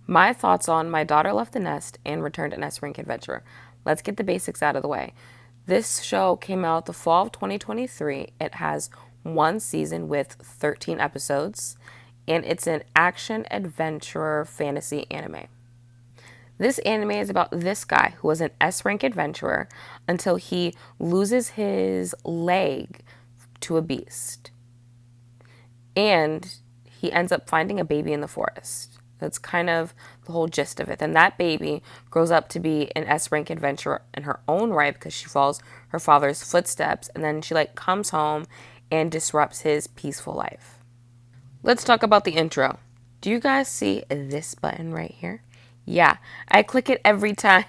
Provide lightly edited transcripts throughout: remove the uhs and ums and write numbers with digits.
My thoughts on My Daughter Left the Nest and Returned an S Rank Adventurer. Let's get the basics out of the way. This show came out the fall of 2023. It has one season with 13 episodes, and it's an action adventure fantasy anime. This anime is about this guy who was an S rank adventurer until he loses his leg to a beast. And he ends up finding a baby in the forest. That's kind of the whole gist of it. Then that baby grows up to be an S rank adventurer in her own right because she follows her father's footsteps, and then she comes home and disrupts his peaceful life. Let's talk about the intro. Do you guys see this button right here? Yeah, I click it every time.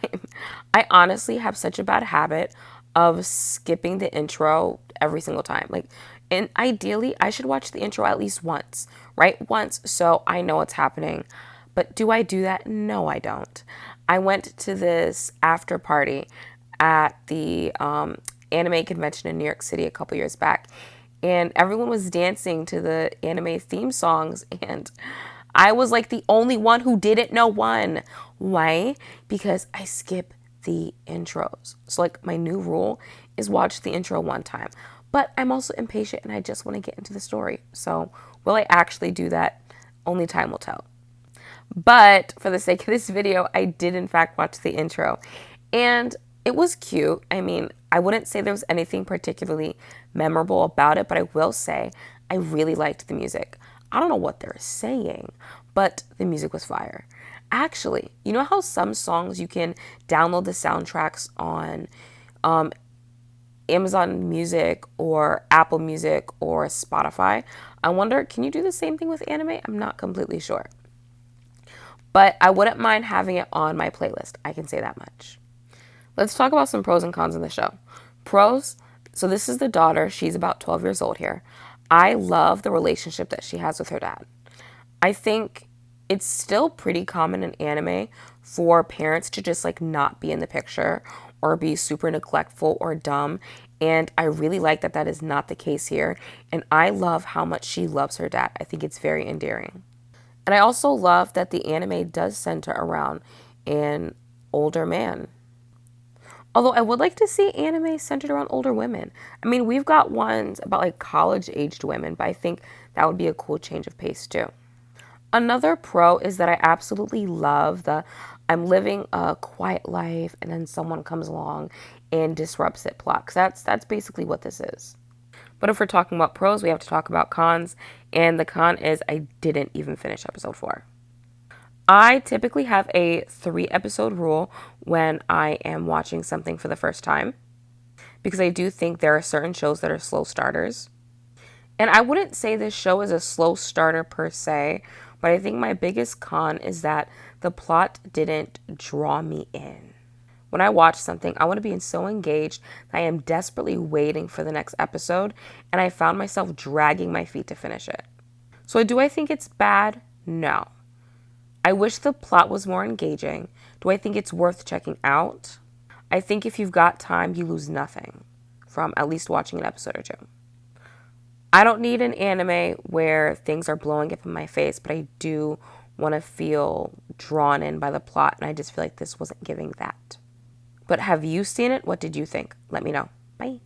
I honestly have such a bad habit of skipping the intro every single time. And ideally, I should watch the intro at least once, right? Once, so I know what's happening. But do I do that? No, I don't. I went to this after party at the anime convention in New York City a couple years back, and everyone was dancing to the anime theme songs, and I was like the only one who didn't know one. Why? Because I skip the intros. So my new rule is watch the intro one time. But I'm also impatient and I just want to get into the story. So will I actually do that? Only time will tell. But for the sake of this video, I did in fact watch the intro. And it was cute. I mean, I wouldn't say there was anything particularly memorable about it, but I will say I really liked the music. I don't know what they're saying, but the music was fire. Actually, you know how some songs you can download the soundtracks on Amazon Music or Apple Music or Spotify? I wonder, can you do the same thing with anime? I'm not completely sure. But I wouldn't mind having it on my playlist. I can say that much. Let's talk about some pros and cons in the show. Pros, so this is the daughter. She's about 12 years old here. I love the relationship that she has with her dad. I think it's still pretty common in anime for parents to just not be in the picture or be super neglectful or dumb. And I really like that that is not the case here. And I love how much she loves her dad. I think it's very endearing. And I also love that the anime does center around an older man. Although I would like to see anime centered around older women. I mean, we've got ones about college-aged women, but I think that would be a cool change of pace too. Another pro is that I absolutely love the I'm living a quiet life and then someone comes along and disrupts it plot. 'Cause that's basically what this is. But if we're talking about pros, we have to talk about cons. And the con is I didn't even finish episode 4. I typically have a 3-episode rule when I am watching something for the first time, because I do think there are certain shows that are slow starters. And I wouldn't say this show is a slow starter per se, but I think my biggest con is that the plot didn't draw me in. When I watch something, I want to be so engaged that I am desperately waiting for the next episode, and I found myself dragging my feet to finish it. So do I think it's bad? No. I wish the plot was more engaging. Do I think it's worth checking out? I think if you've got time, you lose nothing from at least watching an episode or two. I don't need an anime where things are blowing up in my face, but I do want to feel drawn in by the plot, and I just feel like this wasn't giving that. But have you seen it? What did you think? Let me know. Bye.